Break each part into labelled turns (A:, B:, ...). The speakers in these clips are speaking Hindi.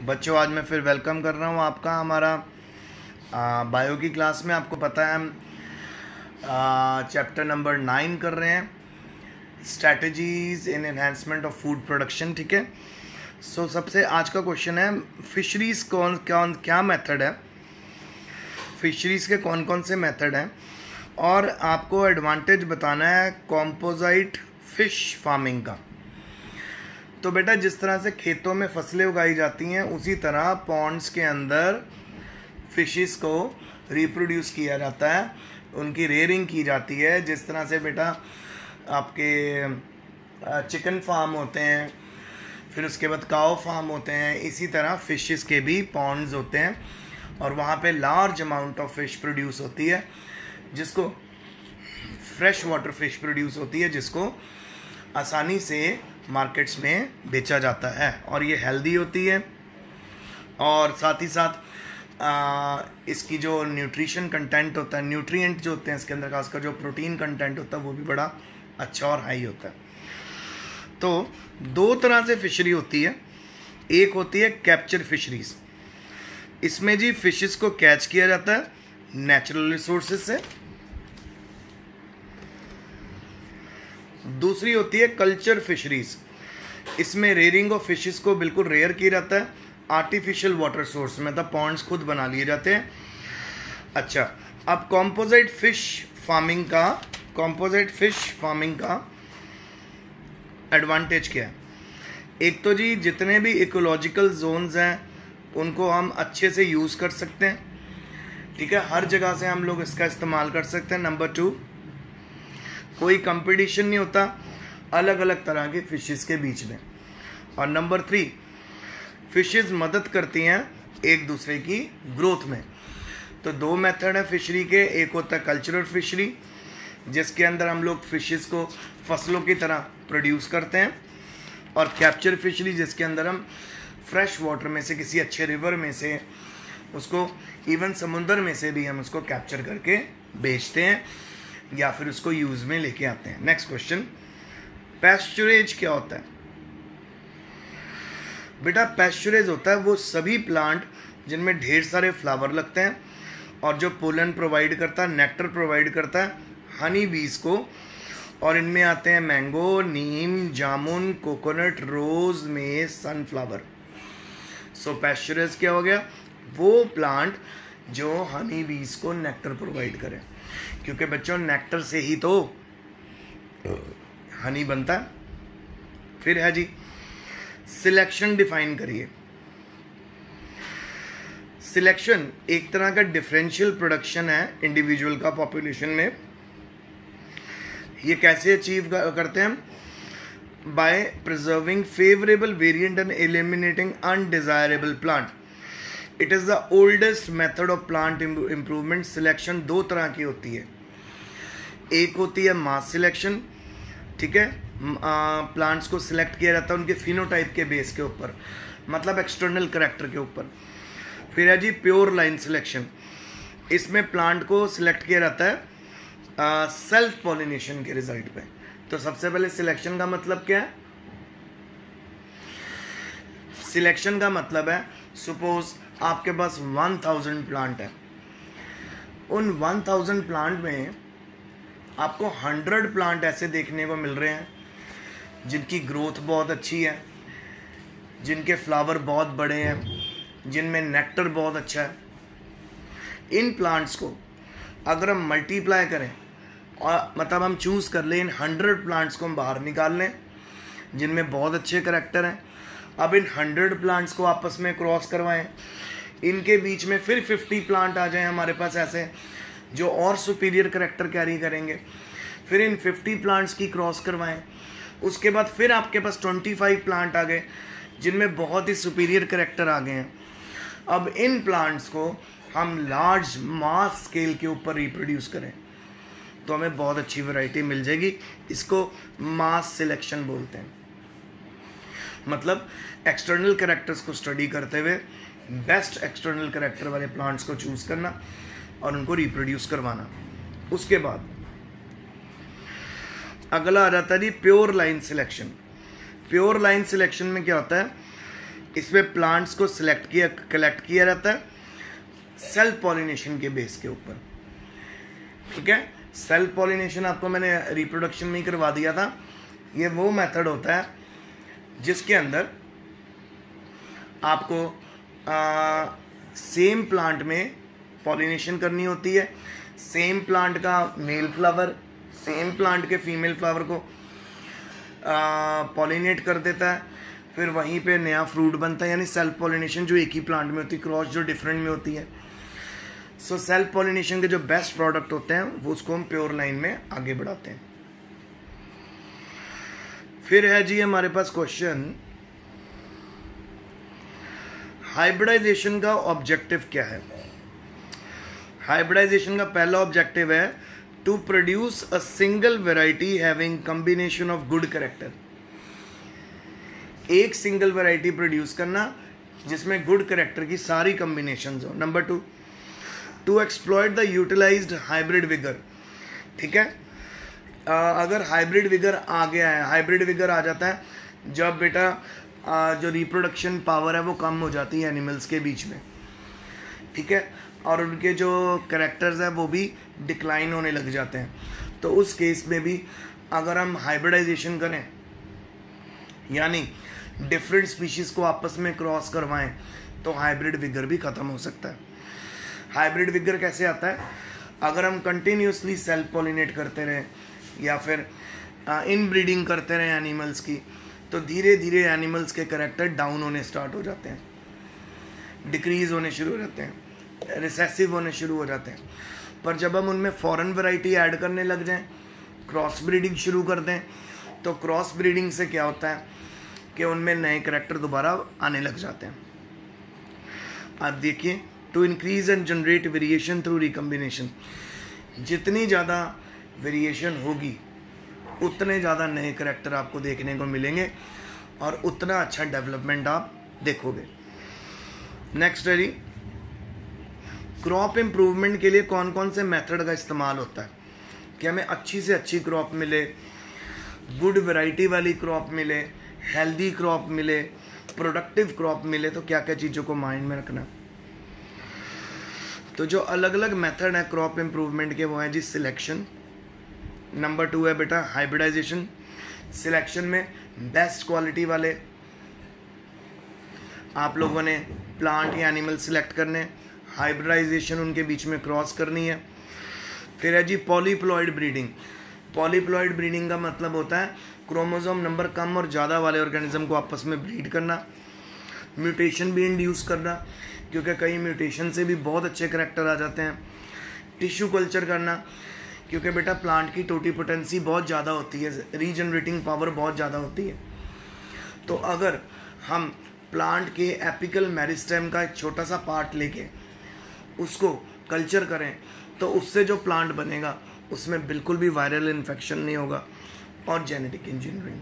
A: बच्चों, आज मैं फिर वेलकम कर रहा हूँ आपका हमारा बायो की क्लास में। आपको पता है हम चैप्टर नंबर 9 कर रहे हैं, strategies in enhancement of food production. ठीक है। सो सबसे आज का क्वेश्चन है, फिशरीज़ क्या मेथड है, फिशरीज़ के कौन कौन से मेथड हैं, और आपको एडवांटेज बताना है कॉम्पोजिट फिश फार्मिंग का। तो बेटा, जिस तरह से खेतों में फसलें उगाई जाती हैं उसी तरह पॉन्ड्स के अंदर फिशेस को रिप्रोड्यूस किया जाता है, उनकी रेयरिंग की जाती है। जिस तरह से बेटा आपके चिकन फार्म होते हैं, फिर उसके बाद काऊ फार्म होते हैं, इसी तरह फिशेस के भी पॉन्ड्स होते हैं और वहाँ पे large amount of fish produce होती है, जिसको फ्रेश वाटर फिश प्रोड्यूस होती है, जिसको आसानी से मार्केट्स में बेचा जाता है और ये हेल्दी होती है। और साथ ही साथ इसकी जो न्यूट्रिशन कंटेंट होता है, न्यूट्रिएंट जो होते हैं इसके अंदर, खासकर जो प्रोटीन कंटेंट होता है वो भी बड़ा अच्छा और हाई होता है। तो दो तरह से फिशरी होती है। एक होती है कैप्चर फिशरीज, इसमें जी फिशेस को कैच किया जाता है नेचुरल रिसोर्सेज से। दूसरी होती है कल्चर फिशरीज, इसमें रेयरिंग ऑफ फिशेस को बिल्कुल रेयर किया जाता है आर्टिफिशियल वाटर सोर्स में, मतलब पॉन्ड्स खुद बना लिए जाते हैं। अच्छा, अब कॉम्पोजिट फिश फार्मिंग का एडवांटेज क्या है? एक तो जी जितने भी इकोलॉजिकल जोन्स हैं उनको हम अच्छे से यूज़ कर सकते हैं। ठीक है, हर जगह से हम लोग इसका इस्तेमाल कर सकते हैं। नंबर 2, कोई कंपटीशन नहीं होता अलग अलग तरह के फिशेस के बीच में। और नंबर 3, फिशेस मदद करती हैं एक दूसरे की ग्रोथ में। तो दो मेथड है फिशरी के, एक होता है कल्चरल फिशरी जिसके अंदर हम लोग फिशेस को फसलों की तरह प्रोड्यूस करते हैं, और कैप्चर फिशरी जिसके अंदर हम फ्रेश वाटर में से, किसी अच्छे रिवर में से, उसको इवन समुंदर में से भी हम उसको कैप्चर करके बेचते हैं या फिर उसको यूज़ में लेके आते हैं। नेक्स्ट क्वेश्चन, पैस्चुरेज क्या होता है? बेटा, पैस्चुरेज होता है वो सभी प्लांट जिनमें ढेर सारे फ्लावर लगते हैं और जो पोलन प्रोवाइड करता है, नेक्टर प्रोवाइड करता है हनी बीज को, और इनमें आते हैं मैंगो, नीम, जामुन, कोकोनट, रोज, मेज, सनफ्लावर। सो पैस्चुरेज क्या हो गया? वो प्लांट जो हनी बीज को नेक्टर प्रोवाइड करे, क्योंकि बच्चों नेक्टर से ही तो हनी बनता है। फिर है जी सिलेक्शन, डिफाइन करिए। सिलेक्शन एक तरह का डिफरेंशियल प्रोडक्शन है इंडिविजुअल का पॉपुलेशन में। ये कैसे अचीव करते हैं? By preserving favourable variant and eliminating undesirable plant. It is the oldest method of plant improvement. Selection दो तरह की होती है, एक होती है मास सिलेक्शन। ठीक है, प्लांट्स को सिलेक्ट किया जाता है उनके फिनोटाइप के बेस के ऊपर, मतलब एक्सटर्नल कैरेक्टर के ऊपर। फिर है जी प्योर लाइन सिलेक्शन, इसमें प्लांट को सिलेक्ट किया जाता है सेल्फ पॉलिनेशन के रिजल्ट पे। तो सबसे पहले सिलेक्शन का मतलब क्या है? सिलेक्शन का मतलब है, सपोज आपके पास 1000 प्लांट है, उन 1000 प्लांट में आपको 100 प्लांट ऐसे देखने को मिल रहे हैं जिनकी ग्रोथ बहुत अच्छी है, जिनके फ्लावर बहुत बड़े हैं, जिनमें नेक्टर बहुत अच्छा है। इन प्लांट्स को अगर हम मल्टीप्लाई करें और मतलब हम चूज़ कर लें, इन 100 प्लांट्स को हम बाहर निकाल लें जिनमें बहुत अच्छे करैक्टर हैं। अब इन 100 प्लांट्स को आपस में क्रॉस करवाएं, इनके बीच में फिर 50 प्लांट आ जाएं हमारे पास ऐसे जो और सुपीरियर करैक्टर कैरी करेंगे। फिर इन 50 प्लांट्स की क्रॉस करवाएं, उसके बाद फिर आपके पास 25 प्लांट आ गए जिनमें बहुत ही सुपीरियर करैक्टर आ गए हैं। अब इन प्लांट्स को हम लार्ज मास स्केल के ऊपर रिप्रोड्यूस करें तो हमें बहुत अच्छी वैरायटी मिल जाएगी। इसको मास सिलेक्शन बोलते हैं, मतलब एक्सटर्नल कैरेक्टर्स को स्टडी करते हुए बेस्ट एक्सटर्नल कैरेक्टर वाले प्लांट्स को चूज़ करना और उनको रिप्रोड्यूस करवाना। उसके बाद अगला आ जाता है जी pure line selection. Pure line selection में क्या होता है? इसमें प्लांट्स को कलेक्ट किया जाता है सेल्फ पॉलिनेशन के बेस के ऊपर, ठीक है। सेल्फ पॉलिनेशन आपको मैंने रिप्रोडक्शन में ही करवा दिया था। ये वो मेथड होता है जिसके अंदर आपको सेम प्लांट में पॉलिनेशन करनी होती है। सेम प्लांट का मेल फ्लावर सेम प्लांट के फीमेल फ्लावर को पॉलिनेट कर देता है, फिर वहीं पे नया फ्रूट बनता है। यानी सेल्फ पॉलिनेशन जो एक ही प्लांट में होती है, क्रॉस जो डिफरेंट में होती है। सो सेल्फ पॉलिनेशन के जो बेस्ट प्रोडक्ट होते हैं वो उसको हम प्योर लाइन में आगे बढ़ाते हैं। फिर है जी हमारे पास क्वेश्चन, हाइब्रिडाइजेशन का ऑब्जेक्टिव क्या है। हाइब्रिडाइजेशन का पहला ऑब्जेक्टिव है to produce a single variety having combination of good character. एक सिंगल वेराइटी प्रोड्यूस करना जिसमें गुड कैरेक्टर की सारी कॉम्बिनेशंस हो। Number 2, to exploit the utilized hybrid vigour, ठीक है। अगर हाइब्रिड विगर आ गया है, हाइब्रिड विगर आ जाता है जब बेटा जो रिप्रोडक्शन पावर है वो कम हो जाती है एनिमल्स के बीच में, ठीक है, और उनके जो कैरेक्टर्स हैं वो भी डिक्लाइन होने लग जाते हैं। तो उस केस में भी अगर हम हाइब्रिडाइजेशन करें, यानी डिफरेंट स्पीशीज़ को आपस में क्रॉस करवाएं, तो हाइब्रिड विगर भी ख़त्म हो सकता है। हाइब्रिड विगर कैसे आता है, अगर हम कंटिन्यूसली सेल्फ पॉलिनेट करते रहें या फिर इन ब्रीडिंग करते रहें एनिमल्स की, तो धीरे धीरे एनिमल्स के कैरेक्टर डाउन होने स्टार्ट हो जाते हैं, डिक्रीज होने शुरू हो जाते हैं, रिसेसिव होने शुरू हो जाते हैं। पर जब हम उनमें फॉरेन वैरायटी ऐड करने लग जाएं, क्रॉस ब्रीडिंग शुरू कर दें, तो क्रॉस ब्रीडिंग से क्या होता है कि उनमें नए कैरेक्टर दोबारा आने लग जाते हैं। आप देखिए, to increase and generate variation through recombination, जितनी ज़्यादा वेरिएशन होगी उतने ज़्यादा नए कैरेक्टर आपको देखने को मिलेंगे और उतना अच्छा डेवलपमेंट आप देखोगे। नेक्स्ट है जी, क्रॉप इम्प्रूवमेंट के लिए कौन कौन से मेथड का इस्तेमाल होता है कि हमें अच्छी से अच्छी क्रॉप मिले, गुड वैरायटी वाली क्रॉप मिले, हेल्दी क्रॉप मिले, प्रोडक्टिव क्रॉप मिले, तो क्या क्या चीज़ों को माइंड में रखना। तो जो अलग अलग मेथड है क्रॉप इम्प्रूवमेंट के वो हैं जी सिलेक्शन, नंबर 2 है बेटा हाइब्रिडाइजेशन। सिलेक्शन में बेस्ट क्वालिटी वाले आप लोगों ने प्लांट या एनिमल सिलेक्ट करने, हाइब्रिडाइजेशन उनके बीच में क्रॉस करनी है। फिर है जी पॉलीप्लॉइड ब्रीडिंग। पॉलीप्लॉइड ब्रीडिंग का मतलब होता है क्रोमोसोम नंबर कम और ज़्यादा वाले ऑर्गेनिज्म को आपस में ब्रीड करना, म्यूटेशन भी इंड्यूस करना, क्योंकि कई म्यूटेशन से भी बहुत अच्छे करैक्टर आ जाते हैं। टिश्यू कल्चर करना, क्योंकि बेटा प्लांट की टोटीपोटेंसी बहुत ज़्यादा होती है, रीजनरेटिंग पावर बहुत ज़्यादा होती है। तो अगर हम प्लांट के एपिकल मेरिस्टेम का एक छोटा सा पार्ट लेके उसको कल्चर करें, तो उससे जो प्लांट बनेगा उसमें बिल्कुल भी वायरल इन्फेक्शन नहीं होगा और जेनेटिक इंजीनियरिंग।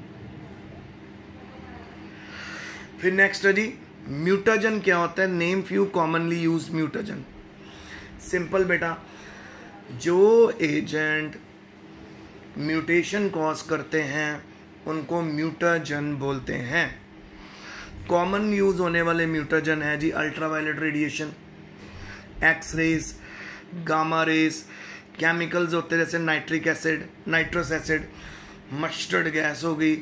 A: फिर नेक्स्ट है जी म्यूटाजन क्या होता है। Name few commonly use mutagen. Simple बेटा, जो एजेंट म्यूटेशन कॉज करते हैं उनको म्यूटाजन बोलते हैं। कॉमन यूज होने वाले म्यूटाजन है जी ultraviolet radiation, X rays, gamma rays, chemicals होते हैं जैसे nitric acid, nitrous acid, mustard gas हो गई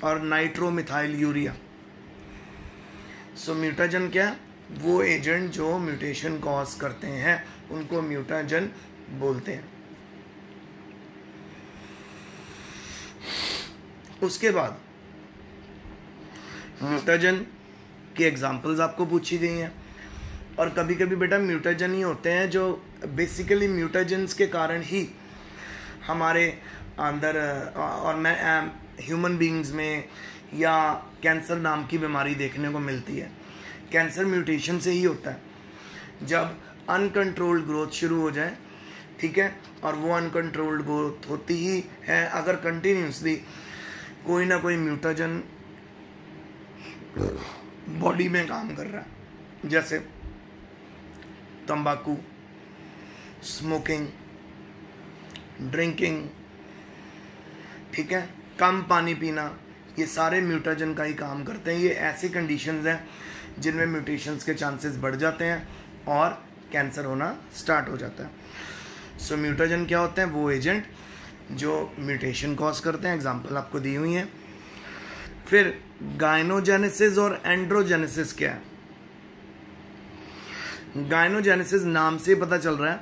A: और नाइट्रोमिथाइल यूरिया। सो म्यूटाजन क्या, वो एजेंट जो म्यूटेशन कॉज करते हैं उनको म्यूटाजन बोलते हैं। उसके बाद म्यूटाजन की एग्जांपल्स आपको पूछी गई हैं, और कभी कभी बेटा म्यूटाजन ही होते हैं जो बेसिकली म्यूटाजन्स के कारण ही हमारे अंदर और मैं ह्यूमन बीइंग्स में या कैंसर नाम की बीमारी देखने को मिलती है। कैंसर म्यूटेशन से ही होता है जब अनकंट्रोल्ड ग्रोथ शुरू हो जाए, ठीक है, और वो अनकंट्रोल्ड ग्रोथ होती ही है अगर कंटिन्यूसली कोई ना कोई म्यूटाजन बॉडी में काम कर रहा है, जैसे तंबाकू, स्मोकिंग, ड्रिंकिंग, ठीक है, कम पानी पीना, ये सारे म्यूटाजन का ही काम करते हैं। ये ऐसी कंडीशंस हैं जिनमें म्यूटेशंस के चांसेस बढ़ जाते हैं और कैंसर होना स्टार्ट हो जाता है। सो म्यूटाजन क्या होते हैं? वो एजेंट जो म्यूटेशन कॉज करते हैं। एग्जांपल आपको दी हुई है। फिर गायनोजेनेसिस और एंड्रोजेनेसिस क्या है? गायनोजेनेसिस नाम से पता चल रहा है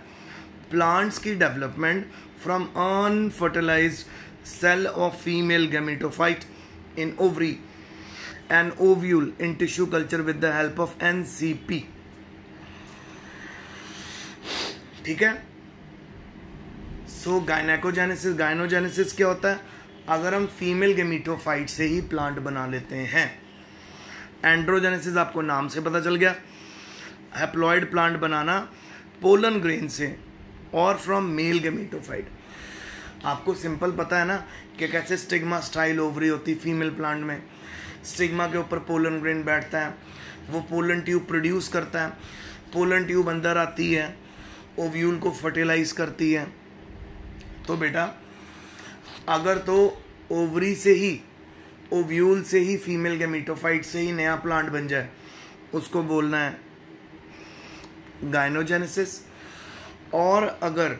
A: प्लांट्स की development from unfertilized cell of female gametophyte in ovary and ovule in tissue culture with the help of NCP। ठीक है। सो गायनोजेनेसिस क्या होता है? अगर हम फीमेल गैमेटोफाइट से ही प्लांट बना लेते हैं। एंड्रोजेनेसिस आपको नाम से पता चल गया, हैप्लॉइड प्लांट बनाना पोलन ग्रेन से और फ्रॉम मेल गैमेटोफाइट। आपको सिंपल पता है ना कि कैसे स्टिग्मा स्टाइल ओवरी होती है फीमेल प्लांट में। स्टिग्मा के ऊपर पोलन ग्रेन बैठता है, वो पोलन ट्यूब प्रोड्यूस करता है, पोलन ट्यूब अंदर आती है, ओव्यूल को फर्टिलाइज करती है। तो बेटा अगर तो ओवरी से ही, ओव्यूल से ही, फीमेल गैमेटोफाइट से ही नया प्लांट बन जाए, उसको बोलना है गायनोजेनेसिस। और अगर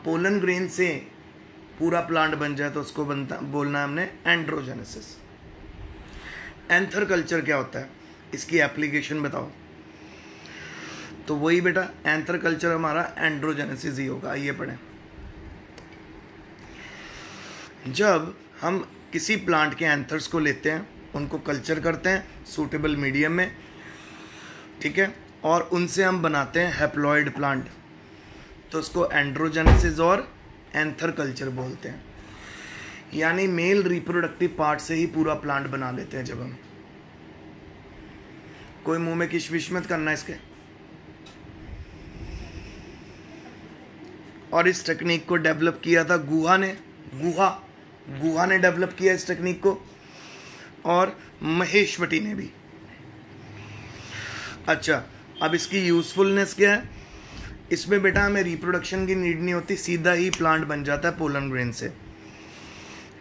A: पोलन ग्रेन से पूरा प्लांट बन जाए तो उसको बोलना है हमने एंड्रोजेनेसिस। एंथर कल्चर क्या होता है? इसकी एप्लीकेशन बताओ। तो वही बेटा एंथर कल्चर हमारा एंड्रोजेनेसिस ही होगा। आइए पढ़ें। जब हम किसी प्लांट के एंथर्स को लेते हैं, उनको कल्चर करते हैं सूटेबल मीडियम में, ठीक है, और उनसे हम बनाते हैं हैप्लॉइड प्लांट, तो उसको एंड्रोजेनेसिस और एंथर कल्चर बोलते हैं। यानी मेल रिप्रोडक्टिव पार्ट से ही पूरा प्लांट बना लेते हैं जब हम। कोई मुंह में किशविश मत करना इसके। और इस टेक्निक को डेवलप किया था गुहा ने डेवलप किया इस टेक्निक को, और महेश्वती ने भी। अच्छा, अब इसकी यूजफुलनेस क्या है? इसमें बेटा हमें रिप्रोडक्शन की नीड नहीं होती, सीधा ही प्लांट बन जाता है पोलन ग्रेन से,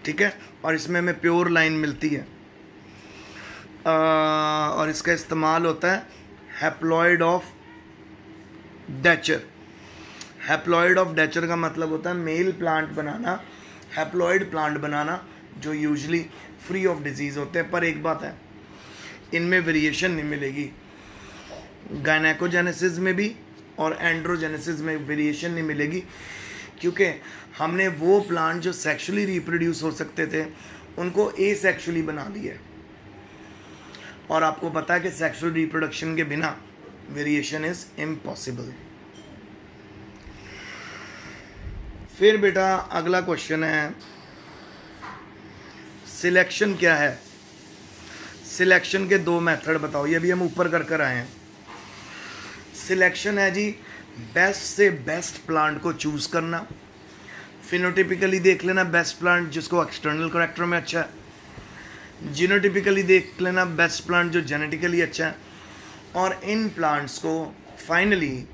A: ठीक है। और इसमें हमें प्योर लाइन मिलती है, और इसका इस्तेमाल होता है हैप्लॉइड ऑफ डैचर। हैप्लॉइड ऑफ डैचर का मतलब होता है मेल प्लांट बनाना, हैप्लॉइड प्लांट बनाना, जो यूजली फ्री ऑफ डिजीज होते हैं। पर एक बात है, इनमें वेरिएशन नहीं मिलेगी। गायनेकोजेनेसिस में भी और एंड्रोजेनेसिस में वेरिएशन नहीं मिलेगी, क्योंकि हमने वो प्लांट जो सेक्सुअली रिप्रोड्यूस हो सकते थे उनको एसेक्सुअली बना दिया। और आपको पता है कि सेक्सुअल रिप्रोडक्शन के बिना वेरिएशन इज इम्पॉसिबल। फिर बेटा अगला क्वेश्चन है, सिलेक्शन क्या है? सिलेक्शन के दो मेथड बताओ। ये भी हम ऊपर कर आए हैं। सिलेक्शन है जी बेस्ट से बेस्ट प्लांट को चूज करना, फिनोटिपिकली देख लेना बेस्ट प्लांट जिसको एक्सटर्नल करैक्टर में अच्छा है, जीनोटिपिकली देख लेना बेस्ट प्लांट जो जेनेटिकली अच्छा है, और इन प्लांट्स को फाइनली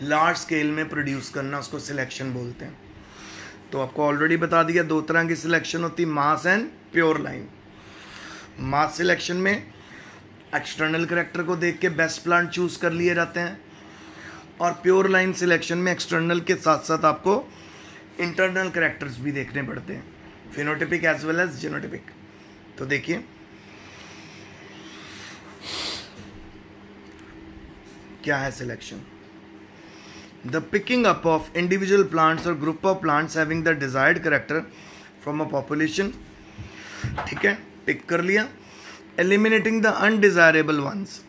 A: लार्ज स्केल में प्रोड्यूस करना, उसको सिलेक्शन बोलते हैं। तो आपको ऑलरेडी बता दिया दो तरह की सिलेक्शन होती है, mass and pure line. Mass selection में एक्सटर्नल करैक्टर को देख के बेस्ट प्लांट चूज कर लिए जाते हैं, और प्योर लाइन सिलेक्शन में एक्सटर्नल के साथ साथ आपको इंटरनल करैक्टर्स भी देखने पड़ते हैं, phenotypic as well as genotypic. तो देखिए क्या है selection. The picking up of individual plants और group of plants having the desired character from a population, ठीक है, पिक कर लिया। एलिमिनेटिंग द अनडिजायरेबल वंस,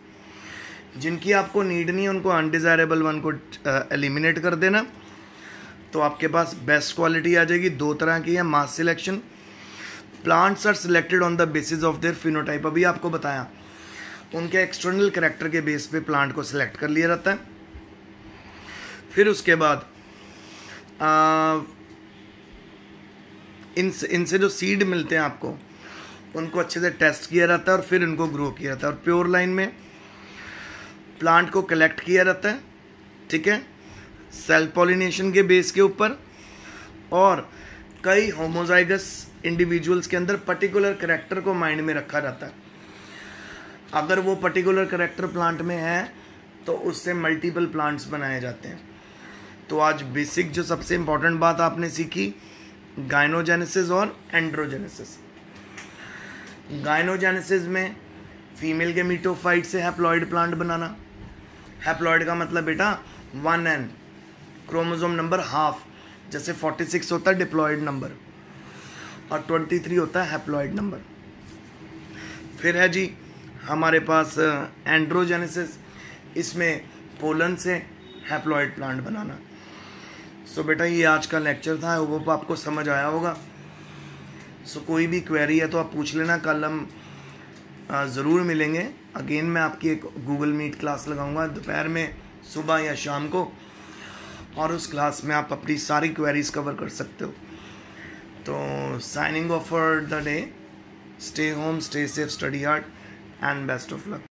A: जिनकी आपको नीड नहीं है उनको अनडिजायरेबल वन को एलिमिनेट कर देना, तो आपके पास बेस्ट क्वालिटी आ जाएगी। दो तरह की है mass selection. Plants are selected on the basis of their phenotype, अभी आपको बताया, उनके एक्सटर्नल कैरेक्टर के बेस पे प्लांट को सिलेक्ट कर लिया जाता है। फिर उसके बाद इनसे जो सीड मिलते हैं आपको, उनको अच्छे से टेस्ट किया जाता है और फिर इनको ग्रो किया जाता है। और प्योर लाइन में प्लांट को कलेक्ट किया जाता है, ठीक है, सेल्फ पॉलिनेशन के बेस के ऊपर, और कई होमोजाइगस इंडिविजुअल्स के अंदर पर्टिकुलर करेक्टर को माइंड में रखा जाता है। अगर वो पर्टिकुलर करेक्टर प्लांट में है तो उससे मल्टीपल प्लांट्स बनाए जाते हैं। तो आज बेसिक जो सबसे इम्पोर्टेंट बात आपने सीखी, गाइनोजेनेसिस और एंड्रोजेनेसिस। गाइनोजेनेसिस में फीमेल के मीटोफाइट से हैप्लॉइड प्लांट बनाना। हैप्लॉइड का मतलब बेटा 1n, क्रोमोसोम नंबर हाफ, जैसे 46 होता है डिप्लॉइड नंबर और 23 होता है हैप्लॉइड नंबर। फिर है जी हमारे पास एंड्रोजेनेसिस, इसमें पोलन से हैप्लॉइड प्लांट बनाना। सो बेटा ये आज का लेक्चर था, वो आपको समझ आया होगा। सो कोई भी क्वेरी है तो आप पूछ लेना, कल हम ज़रूर मिलेंगे। अगेन मैं आपकी एक गूगल मीट क्लास लगाऊंगा दोपहर में, सुबह या शाम को, और उस क्लास में आप अपनी सारी क्वेरीज कवर कर सकते हो। तो signing off for the day, stay home, stay safe, study hard and best of luck.